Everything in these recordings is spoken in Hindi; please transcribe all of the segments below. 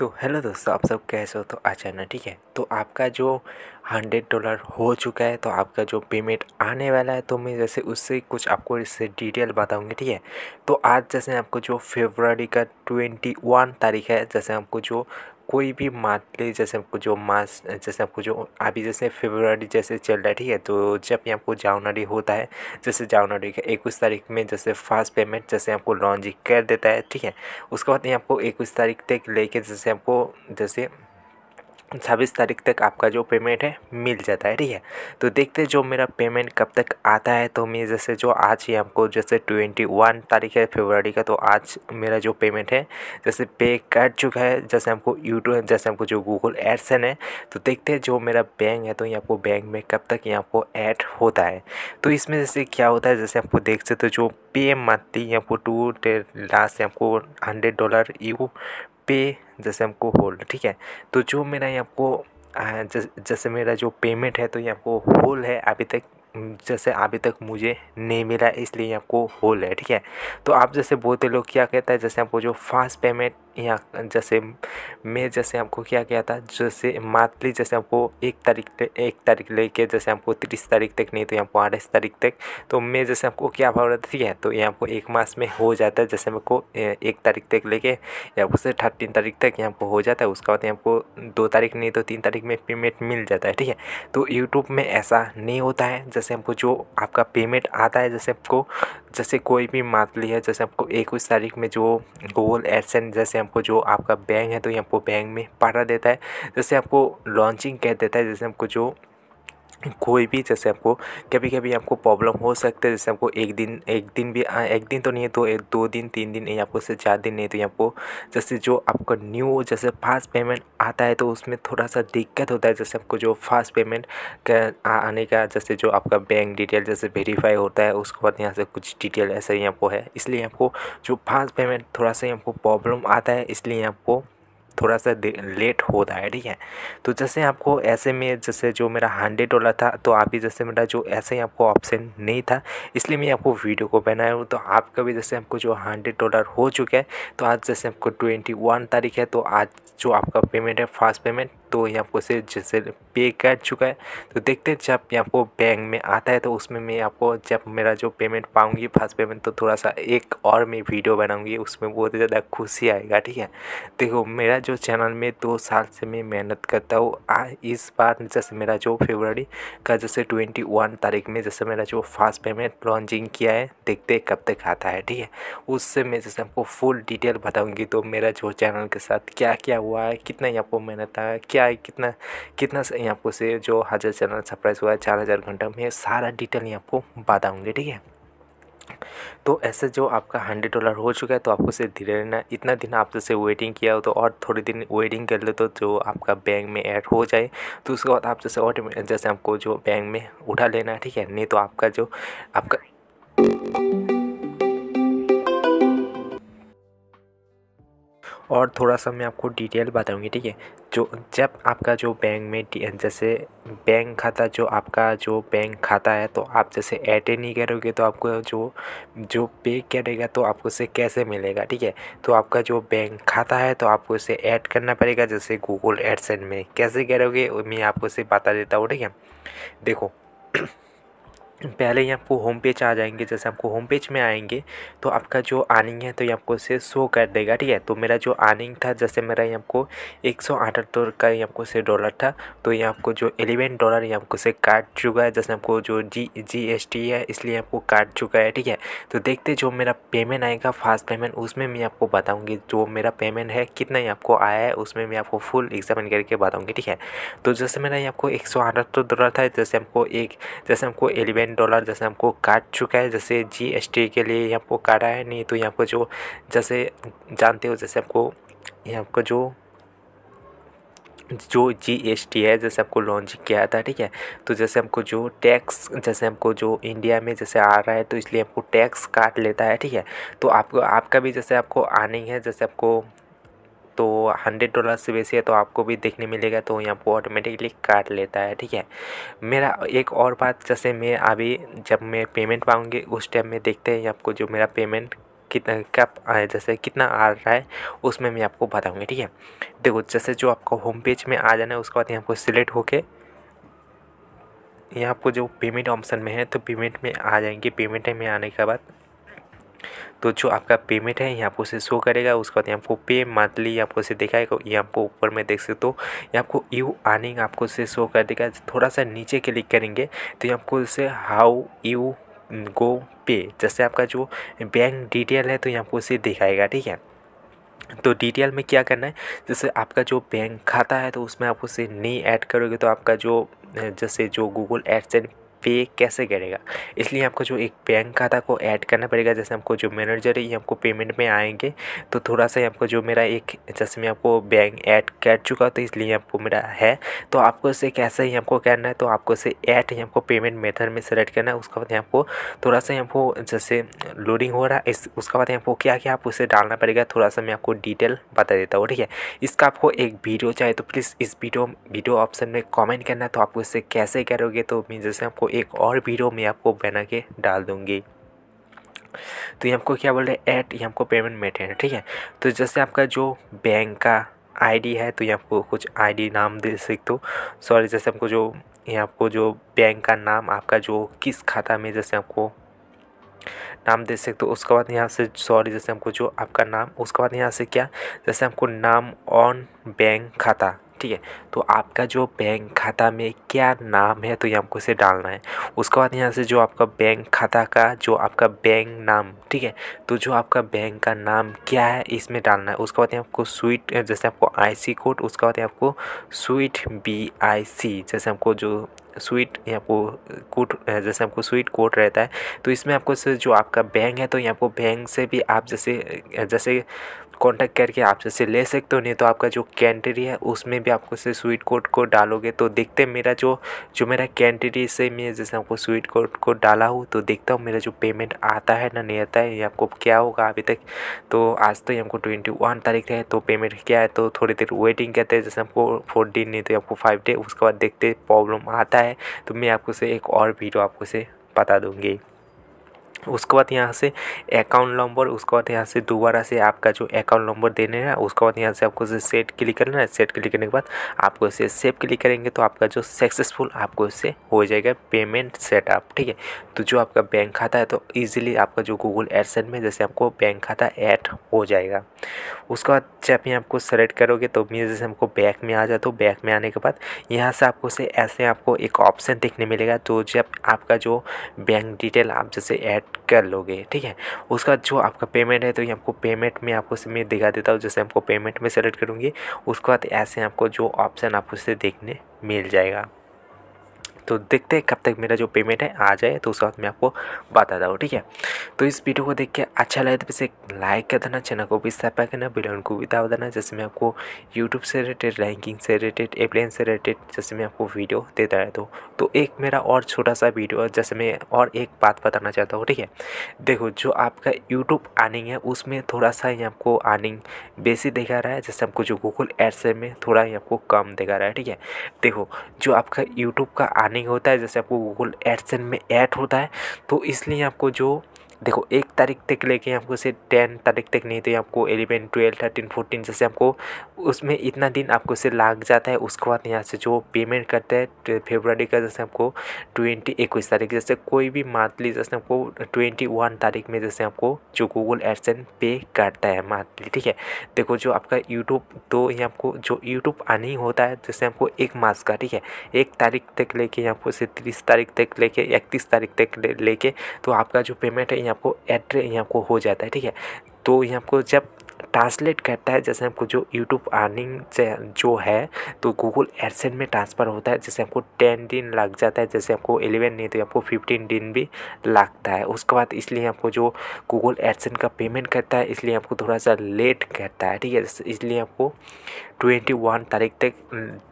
तो हेलो दोस्तों, आप सब कैसे हो। तो अचानक ठीक है, तो आपका जो $100 हो चुका है, तो आपका जो पेमेंट आने वाला है, तो मैं जैसे उससे कुछ आपको इससे डिटेल बताऊंगी। ठीक है, तो आज जैसे आपको जो फरवरी का 21 तारीख है, जैसे आपको जो कोई भी मंथली जैसे आपको जो मास जैसे आपको जो अभी जैसे फरवरी जैसे चल रहा है। ठीक है, तो जब भी आपको जनवरी होता है, जैसे जनवरी का 21 तारीख में जैसे फर्स्ट पेमेंट जैसे आपको लॉन्च कर देता है। ठीक है, उसके बाद ये आपको 21 तारीख तक लेके जैसे आपको जैसे 26 तारीख तक आपका जो पेमेंट है मिल जाता है। ठीक है, तो देखते हैं जो मेरा पेमेंट कब तक आता है। तो मैं जैसे जो आज ही आपको जैसे 21 तारीख है फरवरी का, तो आज मेरा जो पेमेंट है जैसे पे कर चुका है। जैसे हमको यूट्यूब जैसे हमको जो गूगल एडसेंस है, तो देखते हैं जो मेरा बैंक है, तो ये आपको बैंक में कब तक ये आपको ऐड होता है। तो इसमें जैसे क्या होता है, जैसे आपको देख सकते हो जो PM मंथली आपको टू लास्ट आपको $100 यू पे जैसे हमको होल्ड। ठीक है, तो जो मेरा ये आपको जैसे मेरा जो पेमेंट है, तो ये आपको होल है अभी तक, जैसे अभी तक मुझे नहीं मिला, इसलिए आपको होल है। ठीक है, तो आप जैसे बोलते लोग क्या कहता है, जैसे आपको जो फास्ट पेमेंट या जैसे मैं जैसे आपको क्या किया था, जैसे मंथली जैसे आपको 1 तारीख लेके जैसे आपको 30 तारीख तक, नहीं तो आपको 28 तारीख तक, तो मैं जैसे आपको क्या भाव रहा था। ठीक है, तो ये आपको 1 मास में हो जाता है। जैसे मेरे को 1 तारीख तक लेके या उससे 13 तारीख तक यहाँ पर हो जाता है। उसके बाद यहाँ को 2 तारीख नहीं तो 3 तारीख में पेमेंट मिल जाता है। ठीक है, तो यूट्यूब में ऐसा नहीं होता है। जैसे हमको जो आपका पेमेंट आता है, जैसे आपको जैसे कोई भी मंथली है, जैसे आपको 21 तारीख में जो गूगल एडसेंस जैसे हमको जो आपका बैंक है, तो ये आपको बैंक में पड़ा देता है। जैसे आपको लॉन्चिंग कर देता है। जैसे हमको जो कोई भी जैसे आपको कभी कभी आपको प्रॉब्लम हो सकता है, जैसे आपको एक दिन भी एक दिन तो नहीं है तो 2 दिन 3 दिन नहीं, आपको से 4 दिन नहीं, तो आपको जैसे जो आपका न्यू जैसे फास्ट पेमेंट आता है, तो उसमें थोड़ा सा दिक्कत होता है। जैसे आपको जो फास्ट पेमेंट का आने का जैसे जो आपका बैंक डिटेल जैसे वेरीफाई होता है, उसके बाद यहाँ से कुछ डिटेल ऐसा ही आपको है, इसलिए आपको जो फास्ट पेमेंट थोड़ा सा आपको प्रॉब्लम आता है, इसलिए आपको थोड़ा सा लेट होता है। ठीक है, तो जैसे आपको ऐसे में जैसे जो मेरा $100 था, तो अभी जैसे मेरा जो ऐसे ही आपको ऑप्शन नहीं था, इसलिए मैं आपको वीडियो को बनाया हूँ। तो आपका भी जैसे आपको जो $100 हो चुका है, तो आज जैसे आपको 21 तारीख है, तो आज जो आपका पेमेंट है फास्ट पेमेंट, तो ये आपको से जैसे पे कर चुका है। तो देखते हैं जब ये आपको बैंक में आता है, तो उसमें मैं आपको जब मेरा जो पेमेंट पाऊँगी फास्ट पेमेंट, तो थोड़ा सा एक और मैं वीडियो बनाऊँगी, उसमें बहुत ज़्यादा खुशी आएगा। ठीक है, देखो मेरा जो चैनल में 2 साल से मैं मेहनत करता हूँ। इस बार जैसे मेरा जो फरवरी का जैसे 21 तारीख में जैसे मेरा जो फास्ट पेमेंट लॉन्चिंग किया है, देखते कब तक आता है। ठीक है, उससे मैं जैसे आपको फुल डिटेल बताऊंगी, तो मेरा जो चैनल के साथ क्या क्या हुआ है, कितना यहाँ पर मेहनत आया, क्या है, कितना कितना यहाँ पर से जो 1000 चैनल सरप्राइज हुआ है 4000 घंटा में, सारा डिटेल यहाँ आपको बताऊँगी। ठीक है, तो ऐसे जो आपका $100 हो चुका है, तो आपको से धीरे रहना। इतना दिन आप जैसे वेटिंग किया हो, तो और थोड़े दिन वेटिंग कर ले, तो जो आपका बैंक में ऐड हो जाए, तो उसके बाद आप जैसे ऑटोमेटिक जैसे आपको जो बैंक में उठा लेना है। ठीक है, नहीं तो आपका जो आपका और थोड़ा सा मैं आपको डिटेल बताऊंगी। ठीक है, जो जब आपका जो बैंक में जैसे बैंक खाता जो आपका जो बैंक खाता है, तो आप जैसे ऐड नहीं करोगे, तो आपको जो जो पे करेगा, तो आपको से कैसे मिलेगा। ठीक है, तो आपका जो बैंक खाता है, तो आपको इसे ऐड करना पड़ेगा। जैसे गूगल एडसेंस में कैसे करोगे, मैं आपको से बता देता हूँ। ठीक है, देखो पहले ही आपको होम पेज आ जाएंगे। जैसे आपको होम पेज में आएंगे, तो आपका जो अर्निंग है, तो ये आपको से शो कर देगा। ठीक है, तो मेरा जो अर्निंग था, जैसे मेरा ये आपको 178 का ये आपको से डॉलर था, तो ये आपको जो $11 ये आपको से काट चुका है। जैसे आपको जो GST है, इसलिए आपको काट चुका है। ठीक है, तो देखते जो मेरा पेमेंट आएगा फास्ट पेमेंट, उसमें मैं आपको बताऊँगी जो मेरा पेमेंट है कितना ही आपको आया है, उसमें मैं आपको फुल एग्जामिन करके बताऊँगी। ठीक है, तो जैसे मेरा ये आपको $178 था, जैसे हमको $11 जैसे हमको काट चुका है। जैसे GST के लिए यहाँ को काटा है, नहीं तो यहाँ को जो जैसे जानते हो, जैसे आपको यहाँ को जो GST है, जैसे आपको लॉन्च किया था। ठीक है, तो जैसे हमको जो टैक्स जैसे हमको जो इंडिया में जैसे आ रहा है, तो इसलिए हमको टैक्स काट लेता है। ठीक है, तो आपको आपका भी जैसे आपको अर्निंग है, जैसे आपको तो $100 से बेसी है, तो आपको भी देखने मिलेगा, तो यहाँ पर ऑटोमेटिकली काट लेता है। ठीक है, मेरा एक और बात, जैसे मैं अभी जब मैं पेमेंट पाऊँगी, उस टाइम में देखते हैं आपको जो मेरा पेमेंट कितना कब जैसे कितना आ रहा है उसमें मैं आपको बताऊँगी, ठीक है। देखो जैसे जो आपको होम पेज में आ जाना है, उसके बाद यहाँ आपको सिलेक्ट होके यहाँ आपको जो पेमेंट ऑप्शन में है तो पेमेंट में आ जाएंगे। पेमेंट में आने के बाद तो जो आपका पेमेंट है ये आपको से शो करेगा। उसके बाद यहाँ आपको पे मंथली आपको से दिखाएगा। ये आपको ऊपर में देख सकते हो, ये आपको यू अर्निंग आपको से शो कर देगा। थोड़ा सा नीचे क्लिक करेंगे तो ये आपको से हाउ यू गो पे, जैसे आपका जो बैंक डिटेल है तो ये आपको से दिखाएगा, ठीक है। तो डिटेल में क्या करना है, जैसे आपका जो बैंक खाता है तो उसमें आपको से नहीं ऐड करोगे तो आपका जो जैसे जो गूगल एडसेंस पे कैसे करेगा, इसलिए आपको जो एक बैंक खाता को ऐड करना पड़ेगा। जैसे हमको जो मैनेजर है ये हमको पेमेंट में आएंगे तो थोड़ा सा आपको जो मेरा एक जैसे मैं आपको बैंक ऐड कर चुका तो इसलिए आपको मेरा है, तो आपको इसे कैसे ही हमको करना है तो आपको इसे ऐड ही हमको पेमेंट मेथड में सेलेक्ट करना है। उसके बाद आपको थोड़ा सा हमको जैसे लोडिंग हो रहा है उसके बाद आपको क्या क्या आप उसे डालना पड़ेगा, थोड़ा सा मैं आपको डिटेल बता देता हूँ, ठीक है। इसका आपको एक वीडियो चाहिए तो प्लीज़ इस वीडियो ऑप्शन में कमेंट करना है, तो आपको इससे कैसे करोगे तो मैं जैसे आपको एक और वीडियो में आपको बना के डाल दूँगी। तो ये हमको क्या बोल रहे हैं, ऐड ये हमको पेमेंट मेथड है, ठीक है। तो जैसे आपका जो बैंक का आईडी है तो ये आपको कुछ आईडी नाम दे सकते हो, सॉरी जैसे हमको जो ये आपको जो बैंक का नाम आपका जो किस खाता में जैसे आपको नाम दे सकते हो। उसके बाद यहाँ से सॉरी जैसे हमको जो आपका नाम, उसके बाद यहाँ से क्या जैसे हमको नाम ऑन बैंक खाता, ठीक है। तो आपका जो बैंक खाता में क्या नाम है तो ये हमको इसे डालना है। उसके बाद यहाँ से जो आपका बैंक खाता का जो आपका बैंक नाम, ठीक है, तो जो आपका बैंक का नाम क्या है इसमें डालना है। उसके बाद आपको स्वीट जैसे आपको आईसी कोड, उसके बाद आपको स्वीट BIC जैसे हमको जो स्वीट यहाँ को कोड जैसे हमको स्वीट कोड रहता है तो इसमें आपको से जो आपका बैंक है तो यहाँ आपको बैंक से भी आप जैसे कांटेक्ट करके आप जैसे ले सकते हो, नहीं तो आपका जो कैंटरी है उसमें भी आपको से स्वीट कोड को डालोगे तो देखते मेरा जो मेरा कैंटरी से मैं जैसे आपको स्वीट कोड को डाला हूँ तो देखता हूँ मेरा जो पेमेंट आता है ना नहीं आता है। ये आपको क्या होगा अभी तक तो आज तो ये हमको 21 तारीख है तो पेमेंट क्या है तो थोड़ी देर वेटिंग करते हैं, जैसे हमको 4 दिन नहीं तो आपको 5 डे, उसके बाद देखते प्रॉब्लम आता है तो मैं आपको से एक और वीडियो आपको से बता दूँगी। उसके बाद यहाँ से अकाउंट नंबर, उसके बाद यहाँ से दोबारा से आपका जो अकाउंट नंबर देने हैं, उसके बाद यहाँ से आपको से सेट क्लिक करना है। सेट क्लिक करने के बाद आपको इसे सेव क्लिक करेंगे तो आपका जो सक्सेसफुल आपको इससे हो जाएगा पेमेंट सेटअप, ठीक है। तो जो आपका बैंक खाता है तो ईजिली आपका जो गूगल एडसेंस में जैसे आपको बैंक खाता ऐड हो जाएगा। उसके बाद जब ये आपको सेलेक्ट करोगे तो मैं जैसे हमको बैक में आ जाए तो बैक में आने के बाद यहाँ से आपको से ऐसे आपको एक ऑप्शन देखने मिलेगा। तो जब आपका जो बैंक डिटेल आप जैसे ऐड कर लोगे, ठीक है, उसका जो आपका पेमेंट है तो ये आपको पेमेंट में आपको से मैं दिखा देता हूँ। जैसे हमको पेमेंट में सेलेक्ट करूँगी उसके बाद ऐसे आपको जो ऑप्शन आपको से देखने मिल जाएगा। तो देखते हैं कब तक मेरा जो पेमेंट है आ जाए तो उस वक्त मैं आपको बताता हूँ, ठीक है। तो इस वीडियो को देख के अच्छा लगे तो इसे लाइक कर देना, चैनल को भी सब्सक्राइब करना, बेल आइकन को भी दबा देना। जैसे मैं आपको यूट्यूब से रिलेटेड, रैंकिंग से रिलेटेड, एप्लायंस से रिलेटेड जैसे मैं आपको वीडियो देता रहता हूँ। तो एक मेरा और छोटा सा वीडियो जैसे मैं और एक बात बताना चाहता हूँ, ठीक है। देखो जो आपका यूट्यूब अर्निंग है उसमें थोड़ा सा ही आपको अर्निंग बेसी दिखा रहा है, जैसे हमको जो गूगल एडसेंस में थोड़ा ही आपको कम दिखा रहा है, ठीक है। देखो जो आपका यूट्यूब का अर्निंग होता है जैसे आपको गूगल एडसेंस में ऐड होता है तो इसलिए आपको जो देखो 1 तारीख तक लेके आपको से 10 तारीख तक नहीं तो आपको 11, 12, 13, 14 जैसे आपको उसमें इतना दिन आपको से लग जाता है। उसके बाद यहाँ से जो पेमेंट करते हैं फरवरी का जैसे आपको 21 तारीख जैसे कोई भी मंथली जैसे आपको 21 तारीख में जैसे आपको जो गूगल एडसेंस पे करता है मंथली, ठीक है। देखो जो आपका यूट्यूब तो ये आपको जो यूट्यूब अर्निंग होता है जैसे आपको 1 मास का, ठीक है, 1 तारीख तक लेके आपको से 30 तारीख तक लेके 31 तारीख तक लेके तो आपका जो पेमेंट है आपको एड्रेस यहाँ आपको हो जाता है, ठीक है। तो यहाँ आपको जब ट्रांसलेट करता है जैसे आपको जो यूट्यूब अर्निंग जो है तो गूगल एडसेंस में ट्रांसफ़र होता है, जैसे आपको 10 दिन लग जाता है, जैसे आपको 11 नहीं तो आपको 15 दिन भी लगता है। उसके बाद इसलिए आपको जो गूगल एडसेंस का पेमेंट करता है इसलिए आपको थोड़ा सा लेट करता है, ठीक है। इसलिए आपको 21 तारीख तक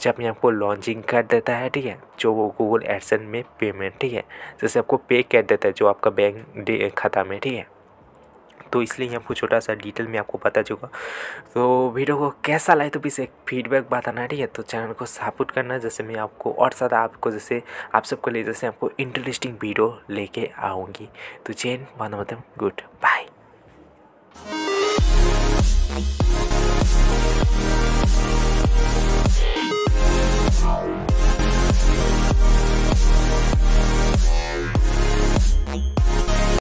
जब मैं आपको लॉन्चिंग कर देता है, ठीक है, जो वो गूगल एडसेंस में पेमेंट, ठीक है, जैसे आपको पे कर देता है जो आपका बैंक खाता में, ठीक है। तो इसलिए आपको छोटा सा डिटेल में आपको पता चुका। तो वीडियो को कैसा लगे तो प्लीज़ एक फीडबैक बताना है, ठीक है। तो चैनल को सपोर्ट करना, जैसे मैं आपको और ज़्यादा आपको जैसे आप सबको लिए जैसे आपको इंटरेस्टिंग वीडियो लेके आऊँगी। तो जय हिंद, वंदे मातरम, गुड बाय। है।